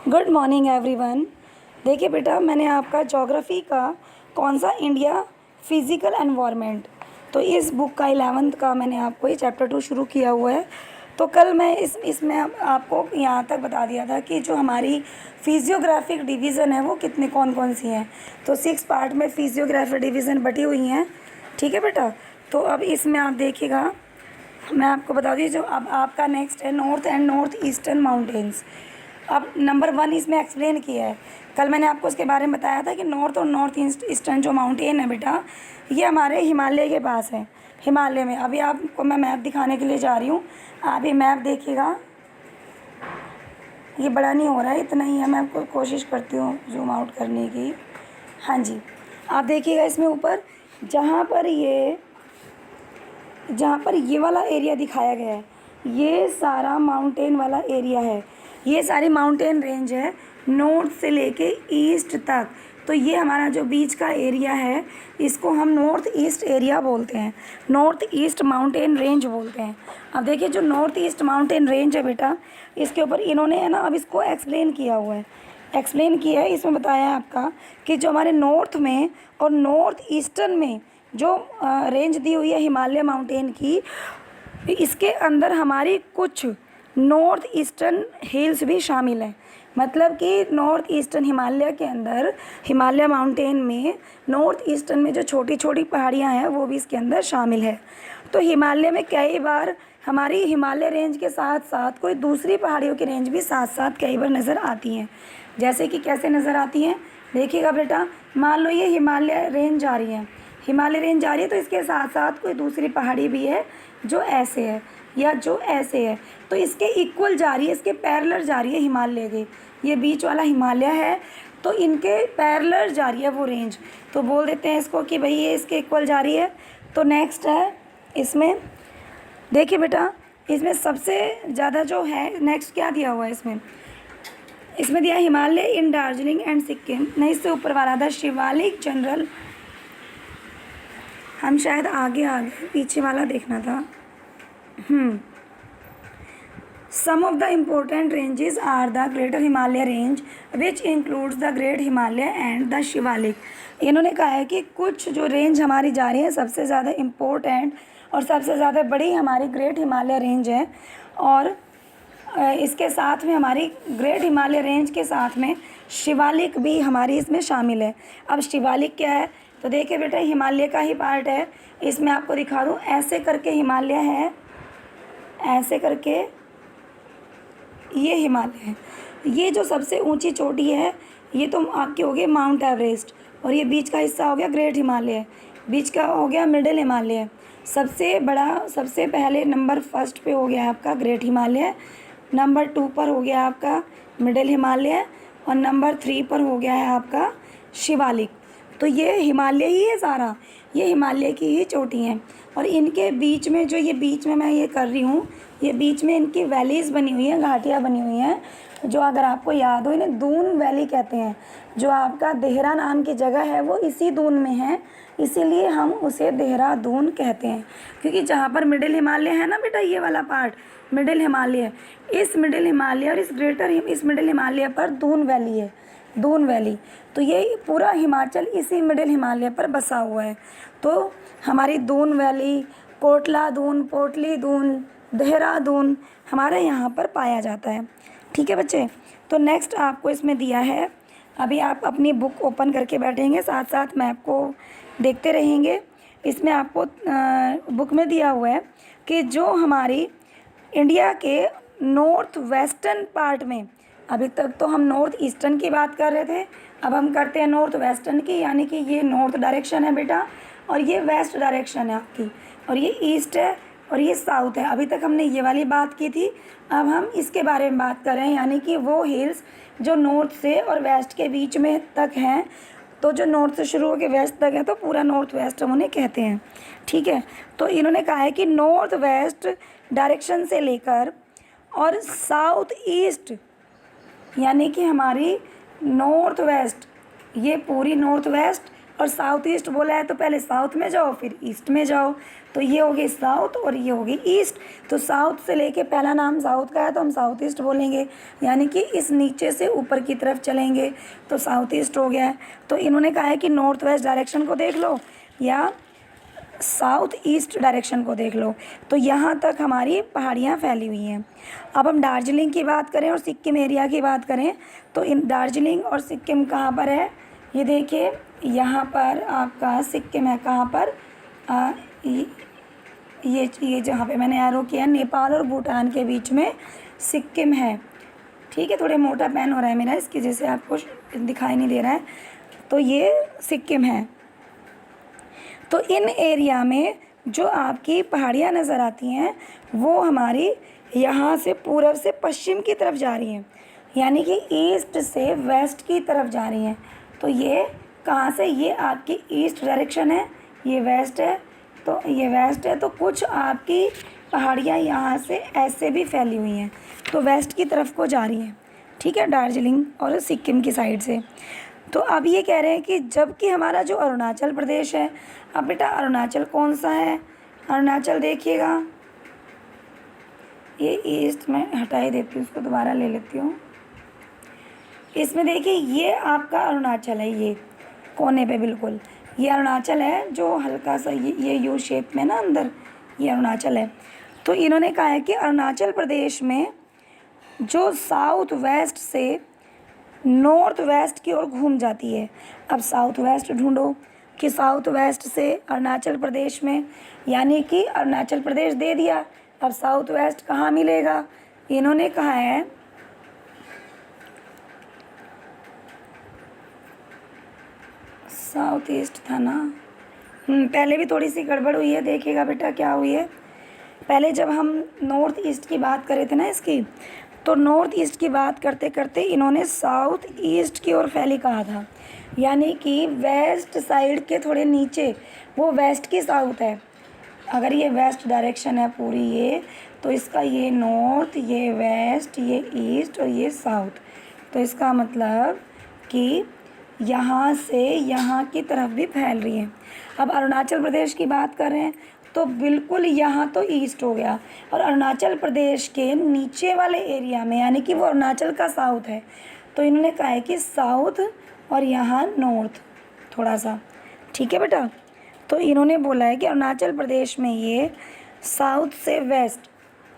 Good morning everyone. देखिए बेटा, मैंने आपका ज्योग्राफी का कौन सा इंडिया फिज़िकल एनवायरनमेंट, तो इस बुक का 11th का मैंने आपको ये चैप्टर 2 शुरू किया हुआ है। तो कल मैं इसमें आपको यहाँ तक बता दिया था कि जो हमारी फिजियोग्राफिक डिवीज़न है वो कितने कौन कौन सी हैं। तो 6 पार्ट में फिजियोग्राफिक डिवीज़न बटी हुई हैं। ठीक है बेटा। तो अब इसमें आप देखिएगा, मैं आपको बता दी जो अब आपका नेक्स्ट है north and north eastern mountains. अब नंबर 1 इसमें एक्सप्लेन किया है। कल मैंने आपको उसके बारे में बताया था कि नॉर्थ और नॉर्थ ईस्टर्न जो माउंटेन है बेटा, ये हमारे हिमालय के पास है। हिमालय में अभी आपको मैं मैप दिखाने के लिए जा रही हूँ। आप ये मैप देखिएगा, ये बड़ा नहीं हो रहा है, इतना ही है। मैं आपको कोशिश करती हूँ जूम आउट करने की। हाँ जी, आप देखिएगा इसमें ऊपर जहाँ पर ये वाला एरिया दिखाया गया है, ये सारा माउंटेन वाला एरिया है। ये सारी माउंटेन रेंज है नॉर्थ से लेके ईस्ट तक। तो ये हमारा जो बीच का एरिया है इसको हम नॉर्थ ईस्ट एरिया बोलते हैं, नॉर्थ ईस्ट माउंटेन रेंज बोलते हैं। अब देखिए जो नॉर्थ ईस्ट माउंटेन रेंज है बेटा, इसके ऊपर इन्होंने है ना अब इसको एक्सप्लेन किया हुआ है। एक्सप्लेन किया है, इसमें बताया है आपका कि जो हमारे नॉर्थ में और नॉर्थ ईस्टर्न में जो रेंज दी हुई है हिमालय माउंटेन की, इसके अंदर हमारी कुछ नॉर्थ ईस्टर्न हिल्स भी शामिल हैं। मतलब कि नॉर्थ ईस्टर्न हिमालय के अंदर, हिमालय माउंटेन में नॉर्थ ईस्टर्न में जो छोटी छोटी पहाड़ियाँ हैं वो भी इसके अंदर शामिल है। तो हिमालय में कई बार हमारी हिमालय रेंज के साथ साथ कोई दूसरी पहाड़ियों की रेंज भी साथ साथ कई बार नज़र आती हैं। जैसे कि कैसे नज़र आती हैं, देखिएगा बेटा, मान लो ये हिमालय रेंज जा रही है, हिमालय रेंज जा रही है, तो इसके साथ साथ कोई दूसरी पहाड़ी भी है जो ऐसे है या जो ऐसे है, तो इसके इक्वल जा रही है, इसके पैरेलल जा रही है हिमालय के। ये बीच वाला हिमालय है तो इनके पैरेलल जा रही है वो रेंज, तो बोल देते हैं इसको कि भाई ये इसके इक्वल जा रही है। तो नेक्स्ट है इसमें, देखिए बेटा, इसमें सबसे ज़्यादा जो है नेक्स्ट क्या दिया हुआ है इसमें दिया हिमालय इन दार्जिलिंग एंड सिक्किम। नहीं, इससे ऊपर वाला था शिवालिक जनरल, हम शायद आगे पीछे वाला देखना था। Some of the important ranges are the Greater Himalaya Range, which includes the Great Himalaya and the Shivalik. इन्होंने कहा है कि कुछ जो रेंज हमारी जा रही है सबसे ज़्यादा इम्पोर्टेंट और सबसे ज़्यादा बड़ी हमारी ग्रेट हिमालय रेंज है, और इसके साथ में हमारी ग्रेट हिमालय रेंज के साथ में शिवालिक भी हमारी इसमें शामिल है। अब शिवालिक क्या है, तो देखिए बेटा, हिमालय का ही पार्ट है। इसमें आपको दिखा दूँ, ऐसे करके हिमालय है, ऐसे करके ये हिमालय है। ये जो सबसे ऊंची चोटी है ये तो आपके हो गए माउंट एवरेस्ट, और ये बीच का हिस्सा हो गया ग्रेट हिमालय, बीच का हो गया मिडिल हिमालय। सबसे बड़ा, सबसे पहले नंबर 1 पे हो गया आपका ग्रेट हिमालय, नंबर 2 पर हो गया आपका मिडिल हिमालय, और नंबर 3 पर हो गया है आपका शिवालिक। तो ये हिमालय ही है सारा, ये हिमालय की ही चोटी हैं। और इनके बीच में जो ये बीच में मैं ये कर रही हूँ, ये बीच में इनकी वैलीज़ बनी हुई हैं, घाटियाँ बनी हुई हैं, जो अगर आपको याद हो इन्हें दून वैली कहते हैं। जो आपका देहरा नाम की जगह है वो इसी दून में है, इसीलिए हम उसे देहरादून कहते हैं। क्योंकि जहाँ पर मिडिल हिमालय है ना बेटा, ये वाला पार्ट मिडिल हिमालय, इस मिडिल हिमालय और इस मिडिल हिमालय पर दून वैली है, दून वैली। तो ये पूरा हिमाचल इसी मिडिल हिमालय पर बसा हुआ है। तो हमारी दून वैली, कोटला दून, पोटली दून, देहरादून हमारे यहाँ पर पाया जाता है। ठीक है बच्चे। तो नेक्स्ट आपको इसमें दिया है, अभी आप अपनी बुक ओपन करके बैठेंगे, साथ साथ मैप को देखते रहेंगे। इसमें आपको बुक में दिया हुआ है कि जो हमारी इंडिया के नॉर्थ वेस्टर्न पार्ट में, अभी तक तो हम नॉर्थ ईस्टर्न की बात कर रहे थे, अब हम करते हैं नॉर्थ वेस्टर्न की, यानी कि ये नॉर्थ डायरेक्शन है बेटा, और ये वेस्ट डायरेक्शन है आपकी, और ये ईस्ट है और ये साउथ है। अभी तक हमने ये वाली बात की थी, अब हम इसके बारे में बात कर रहे हैं, यानी कि वो हिल्स जो नॉर्थ से और वेस्ट के बीच में तक हैं। तो जो नॉर्थ से शुरू होकर वेस्ट तक है तो पूरा नॉर्थ वेस्ट हम उन्हें कहते हैं। ठीक है। तो इन्होंने कहा है कि नॉर्थ वेस्ट डायरेक्शन से लेकर और साउथ ईस्ट, यानी कि हमारी नॉर्थ वेस्ट, ये पूरी नॉर्थ वेस्ट और साउथ ईस्ट बोला है तो पहले साउथ में जाओ फिर ईस्ट में जाओ। तो ये हो गई साउथ और ये हो गई ईस्ट। तो साउथ से लेके पहला नाम साउथ का है तो हम साउथ ईस्ट बोलेंगे, यानी कि इस नीचे से ऊपर की तरफ चलेंगे तो साउथ ईस्ट हो गया है। तो इन्होंने कहा है कि नॉर्थ वेस्ट डायरेक्शन को देख लो या साउथ ईस्ट डायरेक्शन को देख लो। तो यहाँ तक हमारी पहाड़ियाँ फैली हुई हैं। अब हम दार्जिलिंग की बात करें और सिक्किम एरिया की बात करें तो इन दार्जिलिंग और सिक्किम कहाँ पर है, ये देखिए यहाँ पर आपका सिक्किम है। कहाँ पर, ये जहाँ पे मैंने एरो किया नेपाल और भूटान के बीच में सिक्किम है। ठीक है, थोड़े मोटा पेन हो रहा है मेरा, इसकी वजह से आपको दिखाई नहीं दे रहा है। तो ये सिक्किम है। तो इन एरिया में जो आपकी पहाड़ियाँ नज़र आती हैं वो हमारी यहाँ से पूर्व से पश्चिम की तरफ जा रही हैं, यानी कि ईस्ट से वेस्ट की तरफ जा रही हैं। तो ये कहाँ से, ये आपकी ईस्ट डायरेक्शन है, ये वेस्ट है। तो ये वेस्ट है तो कुछ आपकी पहाड़ियाँ यहाँ से ऐसे भी फैली हुई हैं तो वेस्ट की तरफ को जा रही हैं। ठीक है, दार्जिलिंग और सिक्किम की साइड से। तो अब ये कह रहे हैं कि जबकि हमारा जो अरुणाचल प्रदेश है, अब बेटा अरुणाचल कौन सा है, अरुणाचल देखिएगा, ये ईस्ट में हटा ही देती हूँ, उसको दोबारा ले लेती हूँ। इसमें देखिए ये आपका अरुणाचल है, ये कोने पे बिल्कुल ये अरुणाचल है जो हल्का सा ये यू शेप में ना अंदर, ये अरुणाचल है। तो इन्होंने कहा है कि अरुणाचल प्रदेश में जो साउथ वेस्ट से नॉर्थ वेस्ट की ओर घूम जाती है। अब साउथ वेस्ट ढूंढो कि साउथ वेस्ट से अरुणाचल प्रदेश में, यानी कि अरुणाचल प्रदेश दे दिया, अब साउथ वेस्ट कहाँ मिलेगा। इन्होंने कहा है साउथ ईस्ट था ना, पहले भी थोड़ी सी गड़बड़ हुई है, देखिएगा बेटा क्या हुई है। पहले जब हम नॉर्थ ईस्ट की बात कर रहे थे ना इसकी, तो नॉर्थ ईस्ट की बात करते करते इन्होंने साउथ ईस्ट की ओर फैली कहा था, यानी कि वेस्ट साइड के थोड़े नीचे, वो वेस्ट की साउथ है। अगर ये वेस्ट डायरेक्शन है पूरी ये, तो इसका ये नॉर्थ, ये वेस्ट, ये ईस्ट और ये साउथ। तो इसका मतलब कि यहाँ से यहाँ की तरफ भी फैल रही है। अब अरुणाचल प्रदेश की बात कर रहे हैं तो बिल्कुल यहाँ तो ईस्ट हो गया, और अरुणाचल प्रदेश के नीचे वाले एरिया में, यानी कि वो अरुणाचल का साउथ है, तो इन्होंने कहा है कि साउथ और यहाँ नॉर्थ थोड़ा सा। ठीक है बेटा, तो इन्होंने बोला है कि अरुणाचल प्रदेश में ये साउथ से वेस्ट,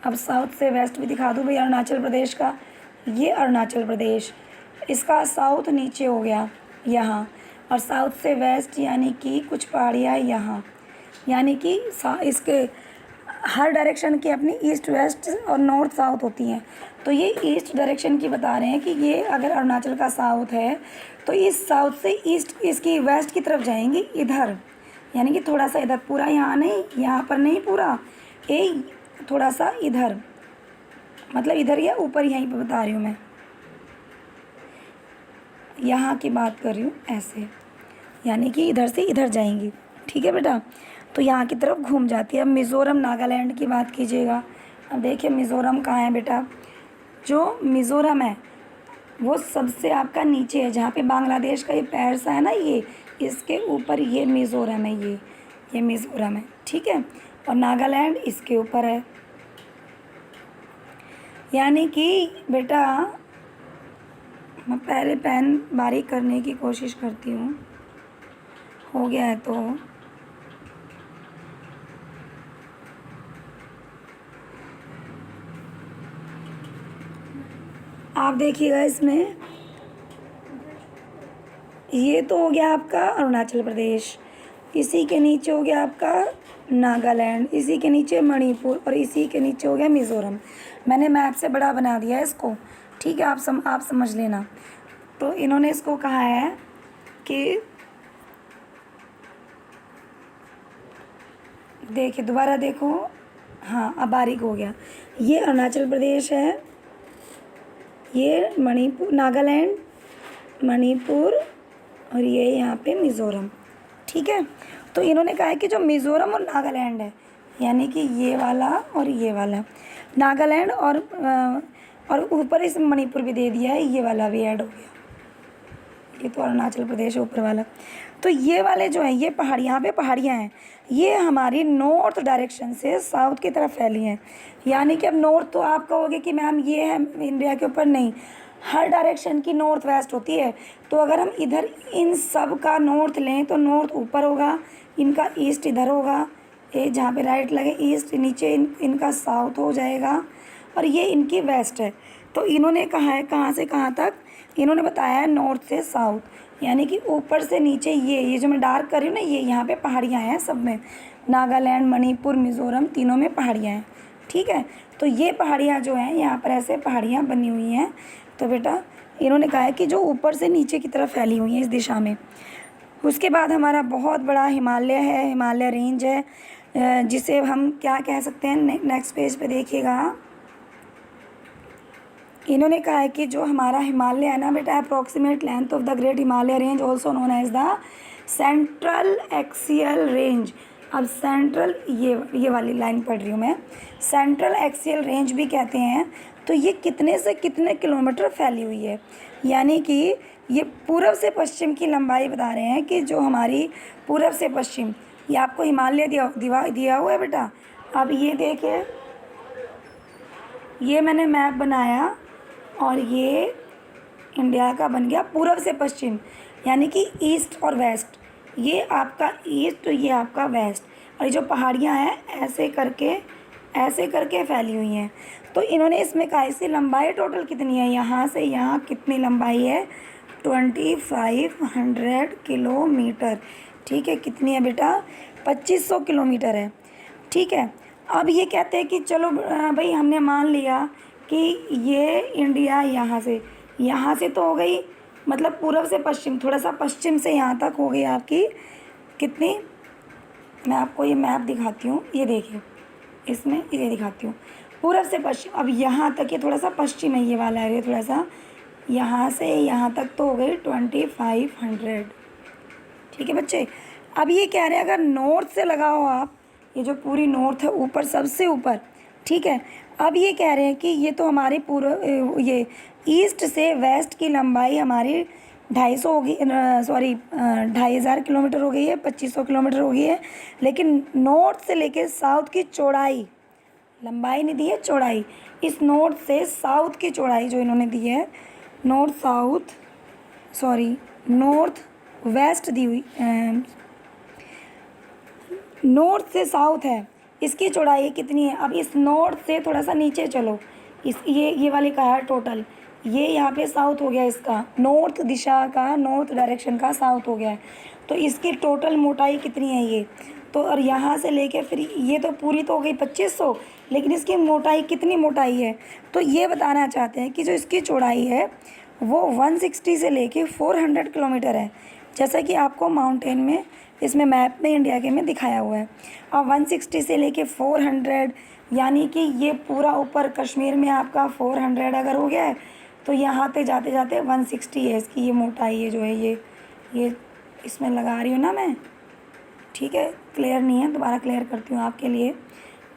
अब साउथ से वेस्ट भी दिखा दूँ भैया अरुणाचल प्रदेश का, ये अरुणाचल प्रदेश, इसका साउथ नीचे हो गया यहाँ, और साउथ से वेस्ट यानी कि कुछ पहाड़ियाँ यहाँ, यानी कि इसके हर डायरेक्शन की अपनी ईस्ट वेस्ट और नॉर्थ साउथ होती हैं। तो ये ईस्ट डायरेक्शन की बता रहे हैं कि ये अगर अरुणाचल का साउथ है तो इस साउथ से ईस्ट इसकी वेस्ट की तरफ जाएंगी इधर, यानी कि थोड़ा सा इधर, पूरा यहाँ नहीं, यहाँ पर नहीं पूरा, ये थोड़ा सा इधर, मतलब इधर या ऊपर, यहीं पर बता रही हूँ मैं, यहाँ की बात कर रही हूँ ऐसे, यानी कि इधर से इधर जाएंगी। ठीक है बेटा, तो यहाँ की तरफ घूम जाती है। अब मिज़ोरम नागालैंड की बात कीजिएगा। अब देखिए मिज़ोरम कहाँ है बेटा, जो मिज़ोरम है वो सबसे आपका नीचे है, जहाँ पे बांग्लादेश का ये पैर सा है ना, ये इसके ऊपर ये मिज़ोरम है, ये मिज़ोरम है। ठीक है, और नागालैंड इसके ऊपर है। यानी कि बेटा मैं पहले पेन बारीक करने की कोशिश करती हूँ, हो गया है तो आप देखिएगा इसमें, ये तो हो गया आपका अरुणाचल प्रदेश, इसी के नीचे हो गया आपका नागालैंड, इसी के नीचे मणिपुर और इसी के नीचे हो गया मिज़ोरम। मैंने मैप से बड़ा बना दिया है इसको, ठीक है, आप समझ लेना। तो इन्होंने इसको कहा है कि देखिए दोबारा देखो, हाँ अब बारीक हो गया, ये अरुणाचल प्रदेश है, ये मणिपुर, नागालैंड, मणिपुर और ये यहाँ पे मिज़ोरम। ठीक है, तो इन्होंने कहा है कि जो मिज़ोरम और नागालैंड है, यानी कि ये वाला और ये वाला नागालैंड, और ऊपर इस मणिपुर भी दे दिया है, ये वाला भी ऐड हो गया, ये तो अरुणाचल प्रदेश है ऊपर वाला। तो ये वाले जो है ये पहाड़, यहाँ पे पहाड़ियाँ हैं, ये हमारी नॉर्थ डायरेक्शन से साउथ की तरफ फैली हैं। यानी कि अब नॉर्थ तो आप कहोगे कि मैम ये है इंडिया के ऊपर, नहीं, हर डायरेक्शन की नॉर्थ वेस्ट होती है। तो अगर हम इधर इन सब का नॉर्थ लें तो नॉर्थ ऊपर होगा, इनका ईस्ट इधर होगा, ये जहाँ पे राइट लगे ईस्ट, नीचे इनका साउथ हो जाएगा, और ये इनकी वेस्ट है। तो इन्होंने कहा है कहाँ से कहाँ तक, इन्होंने बताया है नॉर्थ से साउथ, यानी कि ऊपर से नीचे ये जो मैं डार्क कर रही हूँ ना, ये यहाँ पे पहाड़ियाँ हैं सब में, नागालैंड, मणिपुर, मिज़ोरम, तीनों में पहाड़ियाँ हैं। ठीक है, तो ये पहाड़ियाँ जो हैं यहाँ पर ऐसे पहाड़ियाँ बनी हुई हैं। तो बेटा इन्होंने कहा है कि जो ऊपर से नीचे की तरफ फैली हुई हैं इस दिशा में। उसके बाद हमारा बहुत बड़ा हिमालय है, हिमालय रेंज है, जिसे हम क्या कह सकते हैं, नेक्स्ट पेज पे देखिएगा। इन्होंने कहा है कि जो हमारा हिमालय है ना बेटा, approximate length of the great Himalaya range also known as the central axial range. अब सेंट्रल, ये वाली लाइन पढ़ रही हूँ मैं, सेंट्रल एक्सियल रेंज भी कहते हैं। तो ये कितने से कितने किलोमीटर फैली हुई है, यानी कि ये पूर्व से पश्चिम की लंबाई बता रहे हैं कि जो हमारी पूर्व से पश्चिम, ये आपको हिमालय दिया हुआ है बेटा। अब ये देखिए, ये मैंने मैप बनाया और ये इंडिया का बन गया पूर्व से पश्चिम, यानी कि ईस्ट और वेस्ट, ये आपका ईस्ट तो ये आपका वेस्ट, और ये जो पहाड़ियाँ हैं ऐसे करके फैली हुई हैं। तो इन्होंने इसमें कहा इसकी लंबाई टोटल कितनी है, यहाँ से यहाँ कितनी लंबाई है, 2500 किलोमीटर। ठीक है, कितनी है बेटा, 2500 किलोमीटर है। ठीक है, अब ये कहते हैं कि चलो भाई हमने मान लिया कि ये इंडिया यहाँ से तो हो गई, मतलब पूर्व से पश्चिम, थोड़ा सा पश्चिम से यहाँ तक हो गई आपकी कितनी, मैं आपको ये मैप दिखाती हूँ, ये देखिए, इसमें ये दिखाती हूँ, पूर्व से पश्चिम। अब यहाँ तक ये थोड़ा सा पश्चिम है, ये वाला एरिया थोड़ा सा, यहाँ से यहाँ तक तो हो गई 2500। ठीक है बच्चे, अब ये कह रहे हैं अगर नॉर्थ से लगाओ आप, ये जो पूरी नॉर्थ है ऊपर सबसे ऊपर, ठीक है, अब ये कह रहे हैं कि ये तो हमारी पूर्व, ये ईस्ट से वेस्ट की लंबाई हमारी 250 होगी, सॉरी 2500 किलोमीटर हो गई है, 2500 किलोमीटर हो गई है। लेकिन नॉर्थ से लेके साउथ की चौड़ाई, लंबाई नहीं दी है, चौड़ाई, इस नॉर्थ से साउथ की चौड़ाई जो इन्होंने दी है, नॉर्थ वेस्ट दी हुई, नॉर्थ से साउथ है, इसकी चौड़ाई कितनी है। अब इस नॉर्थ से थोड़ा सा नीचे चलो, ये वाली का है टोटल, ये यहाँ पे साउथ हो गया, इसका नॉर्थ दिशा का, नॉर्थ डायरेक्शन का साउथ हो गया है। तो इसकी टोटल मोटाई कितनी है ये, तो और यहाँ से लेके फिर ये तो पूरी तो हो गई 2500, लेकिन इसकी मोटाई कितनी मोटाई है, तो ये बताना चाहते हैं कि जो इसकी चौड़ाई है वो 160 से लेके 400 किलोमीटर है, जैसा कि आपको माउंटेन में इसमें मैप में इंडिया के में दिखाया हुआ है। और 160 से लेके 400, यानी कि ये पूरा ऊपर कश्मीर में आपका 400 अगर हो गया है, तो यहाँ पे जाते जाते 160 है इसकी ये मोटाई है, जो है ये इसमें लगा रही हूँ ना मैं। ठीक है, क्लियर नहीं है, दोबारा क्लियर करती हूँ आपके लिए।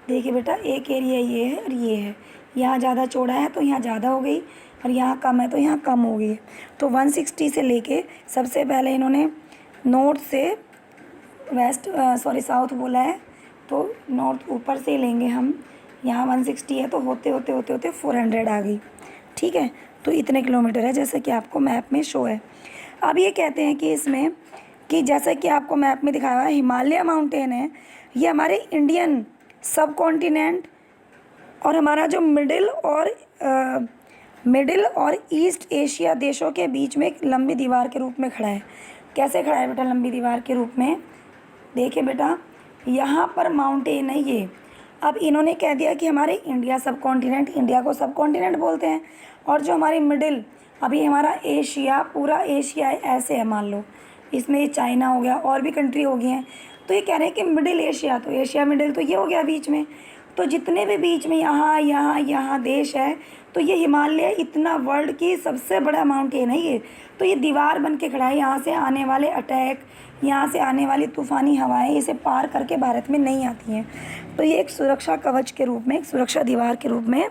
देखिए बेटा, एक एरिया ये है और ये है, यहाँ ज़्यादा चौड़ा है तो यहाँ ज़्यादा हो गई, और यहाँ कम है तो यहाँ कम हो गई। तो 160 से लेके सबसे पहले इन्होंने नॉर्थ से वेस्ट, साउथ बोला है, तो नॉर्थ ऊपर से लेंगे हम, यहाँ 160 है तो होते 400 आ गई। ठीक है, तो इतने किलोमीटर है जैसे कि आपको मैप में शो है। अब ये कहते हैं कि इसमें कि जैसा कि आपको मैप में दिखाया हुआ है, हिमालय माउंटेन है, ये हमारे इंडियन सब कॉन्टिनेंट और हमारा जो मिडिल और ईस्ट एशिया देशों के बीच में एक लंबी दीवार के रूप में खड़ा है। कैसे खड़ा है बेटा लंबी दीवार के रूप में, देखिए बेटा, यहाँ पर माउंटेन है ये। अब इन्होंने कह दिया कि हमारे इंडिया सब कॉन्टिनेंट, इंडिया को सब कॉन्टिनेंट बोलते हैं, और जो हमारी मिडिल, अभी हमारा एशिया, पूरा एशिया ऐसे है, मान लो इसमें ये चाइना हो गया, और भी कंट्री हो गई हैं, तो ये कह रहे हैं कि मिडिल एशिया, तो एशिया मिडिल तो ये हो गया बीच में, तो जितने भी बीच में यहाँ देश है, तो ये हिमालय इतना वर्ल्ड की सबसे बड़ा माउंटेन है ये। तो ये दीवार बन के खड़ा है, यहाँ से आने वाले अटैक, यहाँ से आने वाली तूफ़ानी हवाएं इसे पार करके भारत में नहीं आती हैं। तो ये एक सुरक्षा कवच के रूप में, एक सुरक्षा दीवार के रूप में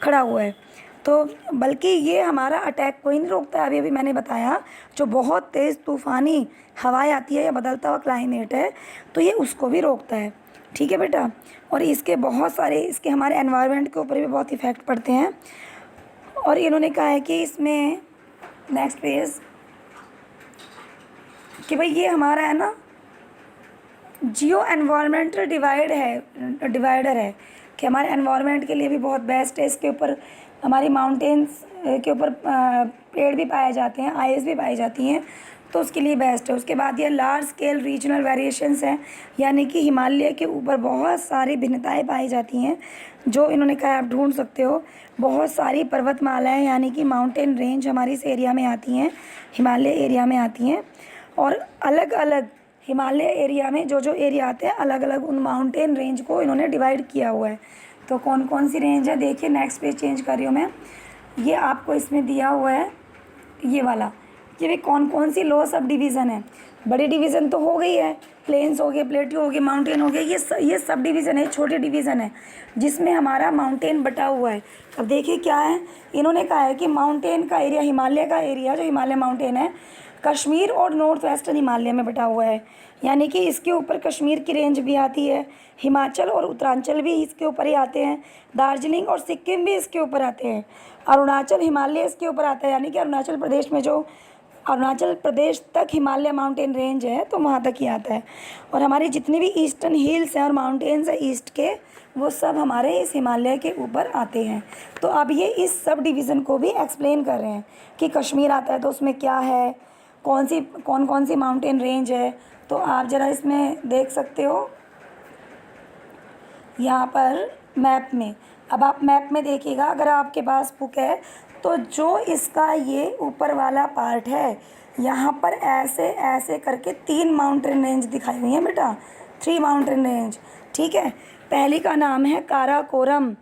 खड़ा हुआ है। तो बल्कि ये हमारा अटैक को ही नहीं रोकता है, अभी अभी मैंने बताया जो बहुत तेज़ तूफ़ानी हवाएं आती है या बदलता हुआ क्लाइमेट है तो ये उसको भी रोकता है। ठीक है बेटा, और इसके बहुत सारे इसके हमारे एनवायरनमेंट के ऊपर भी बहुत इफ़ेक्ट पड़ते हैं। और इन्होंने कहा है कि इसमें नेक्स्ट पेज कि भाई ये हमारा है ना जियो एनवायरमेंटल डिवाइडर है कि हमारे एनवायरनमेंट के लिए भी बहुत बेस्ट है। इसके ऊपर हमारी माउंटेन्स के ऊपर पेड़ भी पाए जाते हैं, आइस भी पाई जाती हैं, तो उसके लिए बेस्ट है। उसके बाद ये लार्ज स्केल रीजनल वेरिएशंस हैं, यानी कि हिमालय के ऊपर बहुत सारी भिन्नताएं पाई जाती हैं जो इन्होंने कहा आप ढूंढ सकते हो। बहुत सारी पर्वतमालाएं यानी कि माउंटेन रेंज हमारी इस एरिया में आती हैं, हिमालय एरिया में आती हैं। और अलग अलग हिमालय एरिया में जो जो एरिया आते हैं अलग अलग उन माउंटेन रेंज को इन्होंने डिवाइड किया हुआ है। तो कौन कौन सी रेंज है देखिए, नेक्स्ट पेज चेंज कर रही हूँ मैं। ये आपको इसमें दिया हुआ है ये वाला कि भाई कौन कौन सी लो सब डिवीज़न है। बड़ी डिवीज़न तो हो गई है, प्लेन्स हो गए, प्लेट्यू हो गए, माउंटेन हो गए, ये सब डिवीज़न है, छोटी डिवीज़न है जिसमें हमारा माउंटेन बटा हुआ है। अब देखिए क्या है, इन्होंने कहा है कि माउंटेन का एरिया, हिमालय का एरिया जो हिमालय माउंटेन है कश्मीर और नॉर्थ वेस्टर्न हिमालय में बटा हुआ है, यानी कि इसके ऊपर कश्मीर की रेंज भी आती है, हिमाचल और उत्तरांचल भी इसके ऊपर ही आते हैं, दार्जिलिंग और सिक्किम भी इसके ऊपर आते हैं, अरुणाचल हिमालय इसके ऊपर आता है, यानी कि अरुणाचल प्रदेश में जो अरुणाचल प्रदेश तक हिमालय माउंटेन रेंज है तो वहाँ तक ही आता है। और हमारी जितनी भी ईस्टर्न हिल्स हैं और माउंटेन्स हैं ईस्ट के, वो सब हमारे इस हिमालय के ऊपर आते हैं। तो अब ये इस सब डिवीज़न को भी एक्सप्लेन कर रहे हैं कि कश्मीर आता है तो उसमें क्या है, कौन कौन सी माउंटेन रेंज है। तो आप ज़रा इसमें देख सकते हो यहाँ पर मैप में। अब आप मैप में देखिएगा, अगर आपके पास बुक है तो जो इसका ये ऊपर वाला पार्ट है यहाँ पर ऐसे ऐसे करके 3 माउंटेन रेंज दिखाई हुई हैं बेटा, 3 माउंटेन रेंज। ठीक है, पहली का नाम है काराकोरम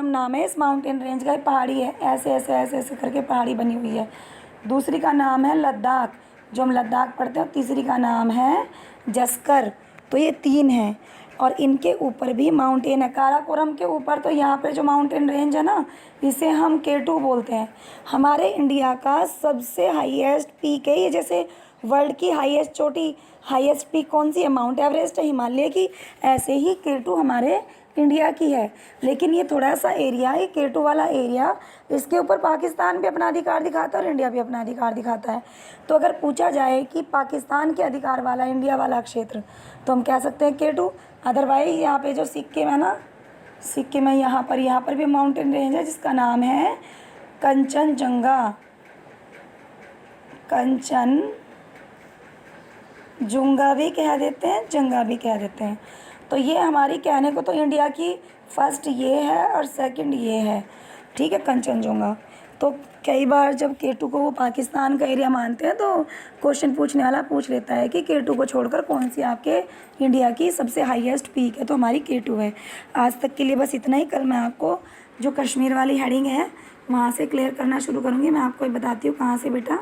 नाम है इस माउंटेन रेंज का, पहाड़ी है, ऐसे ऐसे ऐसे ऐसे करके पहाड़ी बनी हुई है। दूसरी का नाम है लद्दाख, जो हम लद्दाख पढ़ते हैं। तीसरी का नाम है जस्कर। तो ये 3 हैं और इनके ऊपर भी माउंटेन है। काराकोरम के ऊपर तो यहाँ पे जो माउंटेन रेंज है ना, इसे हम K2 बोलते हैं। हमारे इंडिया का सबसे हाईएस्ट पीक है ये, जैसे वर्ल्ड की हाईएस्ट चोटी, हाईएस्ट पीक कौन सी है, माउंट एवरेस्ट है हिमालय की, ऐसे ही K2 हमारे इंडिया की है। लेकिन ये थोड़ा सा एरिया है K2 वाला एरिया, इसके ऊपर पाकिस्तान भी अपना अधिकार दिखाता है और इंडिया भी अपना अधिकार दिखाता है। तो अगर पूछा जाए कि पाकिस्तान के अधिकार वाला इंडिया वाला क्षेत्र, तो हम कह सकते हैं K2। अदरवाइज यहाँ पे जो सिक्किम है ना, सिक्किम है, यहाँ पर भी माउंटेन रेंज है जिसका नाम है कंचनजुंगा भी कह देते हैं, जंगा भी कह देते हैं। तो ये हमारी कहने को तो इंडिया की फर्स्ट ये है और सेकंड ये है। ठीक है, कंचनजुंगा। तो कई बार जब K2 को वो पाकिस्तान का एरिया मानते हैं तो क्वेश्चन पूछने वाला पूछ लेता है कि K2 को छोड़कर कौन सी आपके इंडिया की सबसे हाईएस्ट पीक है, तो हमारी K2 है। आज तक के लिए बस इतना ही। कल मैं आपको जो कश्मीर वाली हेडिंग है वहाँ से क्लियर करना शुरू करूँगी। मैं आपको बताती हूँ कहाँ से बेटा,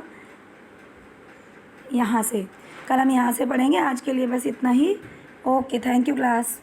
यहाँ से। कल हम यहाँ से पढ़ेंगे। आज के लिए बस इतना ही। Okay, thank you class.